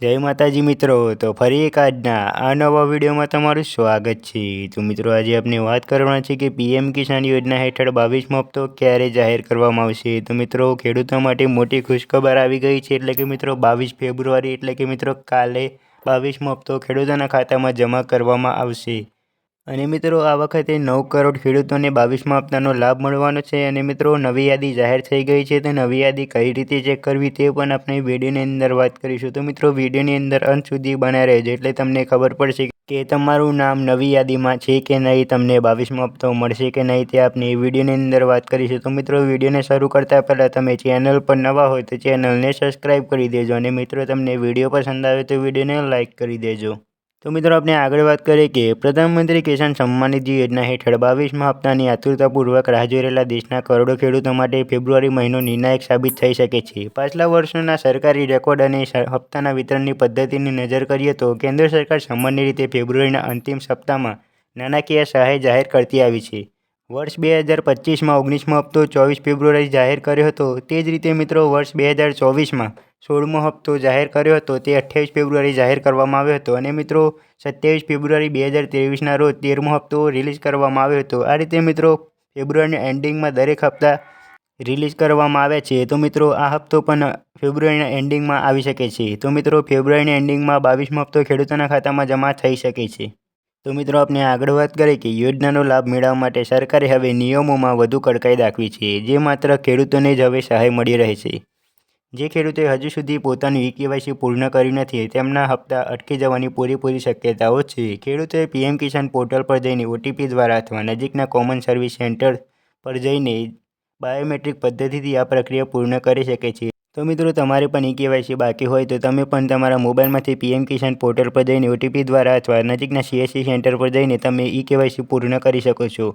જય માતાજી મિત્રો, તો ફરી એક આજના આ નવા વિડીયોમાં તમારું સ્વાગત છે। તો મિત્રો આજે આપણે વાત કરવાના છે કે પીએમ કિસાન યોજના હેઠળ 22મો હપ્તો ક્યારે જાહેર કરવામાં આવશે। તો મિત્રો ખેડૂતો માટે મોટી ખુશખબર આવી ગઈ છે, એટલે કે મિત્રો 22 ફેબ્રુઆરી એટલે કે મિત્રો કાલે 22મો હપ્તો ખેડૂતોના ખાતામાં જમા કરવામાં આવશે। અને મિત્રો આ વખતે 9 કરોડ ખેડૂતોને 22મા હપ્તાનો લાભ મળવાનો છે। અને મિત્રો નવી યાદી જાહેર થઈ ગઈ છે, તો નવી યાદી કઈ રીતે ચેક કરવી તે પણ આપણે વિડીયોની અંદર વાત કરીશું। તો મિત્રો વિડીયોની અંદર અંત સુધી બન્યા રહેજો, એટલે તમને ખબર પડશે કે તમારું નામ નવી યાદીમાં છે કે નહીં, તમને 22મો હપ્તો મળશે કે નહીં, તે આપણે વિડીયોની અંદર વાત કરીશું। તો મિત્રો વિડીયોને શરૂ કરતા પહેલાં તમે ચેનલ પર નવા હોય તો ચેનલને સબસ્ક્રાઈબ કરી દેજો, અને મિત્રો તમને વિડીયો પસંદ આવે તો વિડીયોને લાઇક કરી દેજો। તો મિત્રો આપણે આગળ વાત કરીએ કે પ્રધાનમંત્રી કિસાન સન્માન નિધિ યોજના હેઠળ 22મા હપ્તાની આતુરતાપૂર્વક રાહ જોઈ રહેલા દેશના કરોડો ખેડૂતો માટે ફેબ્રુઆરી મહિનો નિર્ણાયક સાબિત થઈ શકે છે। પાછલા વર્ષોના સરકારી રેકોર્ડ અને હપ્તાના વિતરણની પદ્ધતિની નજર કરીએ તો કેન્દ્ર સરકાર સામાન્ય રીતે ફેબ્રુઆરીના અંતિમ સપ્તાહમાં નાણાકીય સહાય જાહેર કરતી આવી છે। વર્ષ 2025માં 19મો હપ્તો 24 ફેબ્રુઆરી જાહેર કર્યો હતો। તે જ રીતે મિત્રો વર્ષ 2024માં 16મો હપ્તો જાહેર કર્યો હતો, તે 28 ફેબ્રુઆરી જાહેર કરવામાં આવ્યો હતો। અને મિત્રો 27 ફેબ્રુઆરી 2023ના રોજ 13મો હપ્તો રિલીઝ કરવામાં આવ્યો હતો। આ રીતે મિત્રો ફેબ્રુઆરીના એન્ડિંગમાં દરેક હપ્તા રિલીઝ કરવામાં આવ્યા છે। તો મિત્રો આ હપ્તો પણ ફેબ્રુઆરીના એન્ડિંગમાં આવી શકે છે। તો મિત્રો ફેબ્રુઆરીના એન્ડિંગમાં 22મો હપ્તો ખેડૂતોના ખાતામાં જમા થઈ શકે છે। તો મિત્રો આપણે આગળ વાત કરીએ કે યોજનાનો લાભ મેળવવા માટે સરકારે હવે નિયમોમાં વધુ કડકાઈ દાખવી છે, જે માત્ર ખેડૂતોને જ હવે સહાય મળી રહેશે। જે ખેડૂતોએ હજુ સુધી પોતાનું ઈ-કેવાયસી પૂર્ણ કર્યું નથી, તેમના હપ્તા અટકી જવાની પૂરેપૂરી શક્યતાઓ છે। ખેડૂતોએ પીએમ કિસાન પોર્ટલ પર જઈને ઓટીપી દ્વારા અથવા નજીકના કોમન સર્વિસ સેન્ટર પર જઈને બાયોમેટ્રિક પદ્ધતિથી આ પ્રક્રિયા પૂર્ણ કરી શકે છે। તો મિત્રો તમારે પણ ઈ-કેવાયસી બાકી હોય તો તમે પણ તમારા મોબાઈલમાંથી પીએમ કિસાન પોર્ટલ પર જઈને ઓટીપી દ્વારા અથવા નજીકના સીએસસી સેન્ટર પર જઈને તમે ઈ-કેવાયસી પૂર્ણ કરી શકો છો।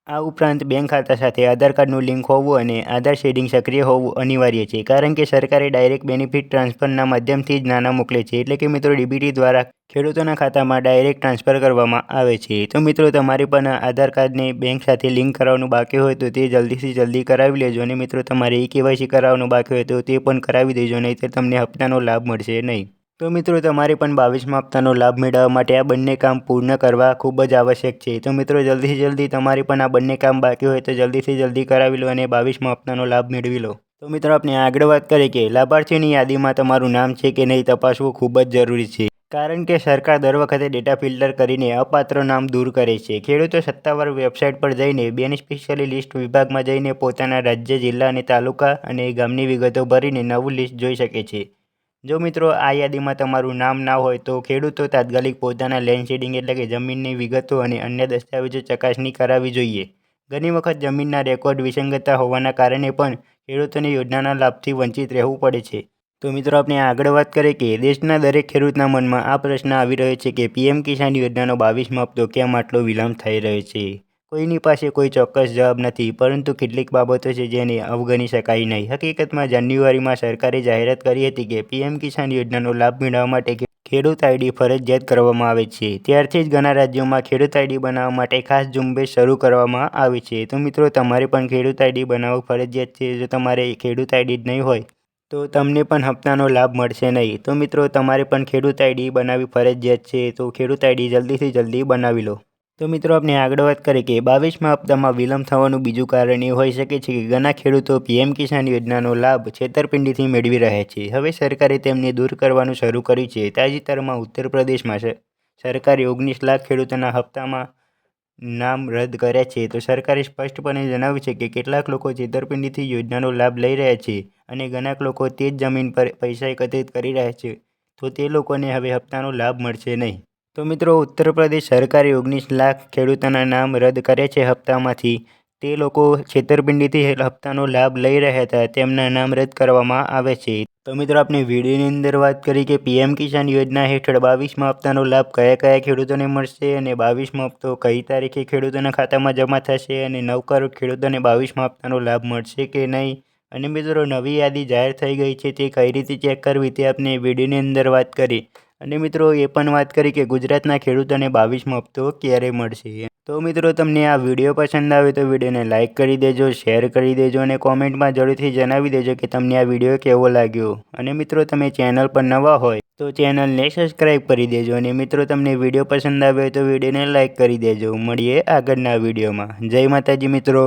આ ઉપરાંત બેંક ખાતા સાથે આધાર કાર્ડનું લિંક હોવું અને આધાર શેડિંગ સક્રિય હોવું અનિવાર્ય છે, કારણ કે સરકારે ડાયરેક્ટ બેનિફિટ ટ્રાન્સફરના માધ્યમથી જ નાણાં મોકલે છે, એટલે કે મિત્રો ડીબીટી દ્વારા ખેડૂતોના ખાતામાં ડાયરેક્ટ ટ્રાન્સફર કરવામાં આવે છે। તો મિત્રો તમારે પણ આધાર કાર્ડને બેંક સાથે લિંક કરાવવાનું બાકી હોય તો તે જલ્દીથી જલ્દી કરાવી લેજો, અને મિત્રો તમારે ઈ-કેવાયસી કરાવવાનું બાકી હોય તો તે પણ કરાવી દેજો, નહીંતર તમને હપ્તાનો લાભ મળશે નહીં। તો મિત્રો તમારે પણ 22મા હપ્તાનો લાભ મેળવવા માટે આ બંને કામ પૂર્ણ કરવા ખૂબ જ આવશ્યક છે। તો મિત્રો જલ્દીથી જલ્દી તમારે પણ આ બંને કામ બાકી હોય તો જલ્દીથી જલ્દી કરાવી લો અને 22મા હપ્તાનો લાભ મેળવી લો। તો મિત્રો આપણે આગળ વાત કરીએ કે લાભાર્થીઓની યાદીમાં તમારું નામ છે કે નહીં તપાસવું ખૂબ જ જરૂરી છે, કારણ કે સરકાર દર વખતે ડેટા ફિલ્ટર કરીને અપાત્ર નામ દૂર કરે છે। ખેડૂતો સત્તાવાર વેબસાઇટ પર જઈને બેનિફિશિયરી લિસ્ટ વિભાગમાં જઈને પોતાના રાજ્ય, જિલ્લા અને તાલુકા અને ગામની વિગતો ભરીને નવું લિસ્ટ જોઈ શકે છે। જો મિત્રો આ યાદીમાં તમારું નામ ના હોય તો ખેડૂતો તાત્કાલિક પોતાના લેન્ડ શેડિંગ એટલે કે જમીનની વિગતો અને અન્ય દસ્તાવેજો ચકાસણી કરાવવી જોઈએ। ઘણી વખત જમીનના રેકોર્ડ વિસંગતતા હોવાના કારણે પણ ખેડૂતોને યોજનાના લાભથી વંચિત રહેવું પડે છે। તો મિત્રો આપણે આગળ વાત કરીએ કે દેશના દરેક ખેડૂતના મનમાં આ પ્રશ્ન આવી રહ્યો છે કે પીએમ કિસાન યોજનાનો 22મો હપ્તો કેમ આટલો વિલંબ થઈ રહ્યો છે। કોઈની પાસે કોઈ ચોક્કસ જવાબ નથી, પરંતુ કેટલીક બાબતો છે જેને અવગણી શકાય નહીં। હકીકતમાં જાન્યુઆરીમાં સરકારે જાહેરાત કરી હતી કે પીએમ કિસાન યોજનાનો લાભ મેળવવા માટે ખેડૂત આઈડી ફરજિયાત કરવામાં આવે છે। ત્યારથી જ ઘણા રાજ્યોમાં ખેડૂત આઈડી બનાવવા માટે ખાસ ઝુંબેશ શરૂ કરવામાં આવી છે। તો મિત્રો તમારે પણ ખેડૂત આઈડી બનાવવું ફરજિયાત છે। જો તમારે ખેડૂત આઈડી જ નહીં હોય તો તમને પણ હપ્તાનો લાભ મળશે નહીં। તો મિત્રો તમારે પણ ખેડૂત આઈડી બનાવવી ફરજિયાત છે, તો ખેડૂત આઈડી જલ્દીથી જલ્દી બનાવી લો। તો મિત્રો આપણે આગળ વાત કરીએ કે 22મા હપ્તામાં વિલંબ થવાનું બીજું કારણ એ હોઈ શકે છે કે ઘણા ખેડૂતો પીએમ કિસાન યોજનાનો લાભ છેતરપિંડીથી મેળવી રહ્યા છે। હવે સરકારે તેમને દૂર કરવાનું શરૂ કર્યું છે। તાજેતરમાં ઉત્તર પ્રદેશમાં સરકારે 19 લાખ ખેડૂતોના હપ્તામાં નામ રદ કર્યા છે। તો સરકારે સ્પષ્ટપણે જણાવ્યું છે કે કેટલાક લોકો છેતરપિંડીથી યોજનાનો લાભ લઈ રહ્યા છે, અને ઘણા લોકો તે જ જમીન પર પૈસા એકત્રિત કરી રહ્યા છે, તો તે લોકોને હવે હપ્તાનો લાભ મળશે નહીં। તો મિત્રો ઉત્તર પ્રદેશ સરકારે 19 લાખ ખેડૂતોના નામ રદ કર્યા છે હપ્તામાંથી। તે લોકો છેતરપિંડીથી હપ્તાનો લાભ લઈ રહ્યા હતા, તેમના નામ રદ કરવામાં આવે છે। તો મિત્રો આપણે વિડીયોની અંદર વાત કરી કે પીએમ કિસાન યોજના હેઠળ 22મા હપ્તાનો લાભ કયા કયા ખેડૂતોને મળશે, અને 22મો હપ્તો કઈ તારીખે ખેડૂતોના ખાતામાં જમા થશે, અને 9 કરોડ ખેડૂતોને 22મા હપ્તાનો લાભ મળશે કે નહીં, અને મિત્રો નવી યાદી જાહેર થઈ ગઈ છે તે કઈ રીતે ચેક કરવી તે આપણે વિડીયોની અંદર વાત કરી, અને મિત્રો એ પણ વાત કરી કે ગુજરાતના ખેડૂતોને 22મો હપ્તો ક્યારે મળશે। તો મિત્રો તમને આ વિડીયો પસંદ આવે તો વિડીયોને લાઇક કરી દેજો, શેર કરી દેજો, અને કોમેન્ટમાં જરૂરથી જણાવી દેજો કે તમને આ વિડીયો કેવો લાગ્યો। અને મિત્રો તમે ચેનલ પર નવા હોય તો ચેનલને સબસ્ક્રાઈબ કરી દેજો અને મિત્રો તમને વિડીયો પસંદ આવે તો વિડીયોને લાઇક કરી દેજો. મળીએ આગળના વિડીયોમાં. જય માતાજી મિત્રો.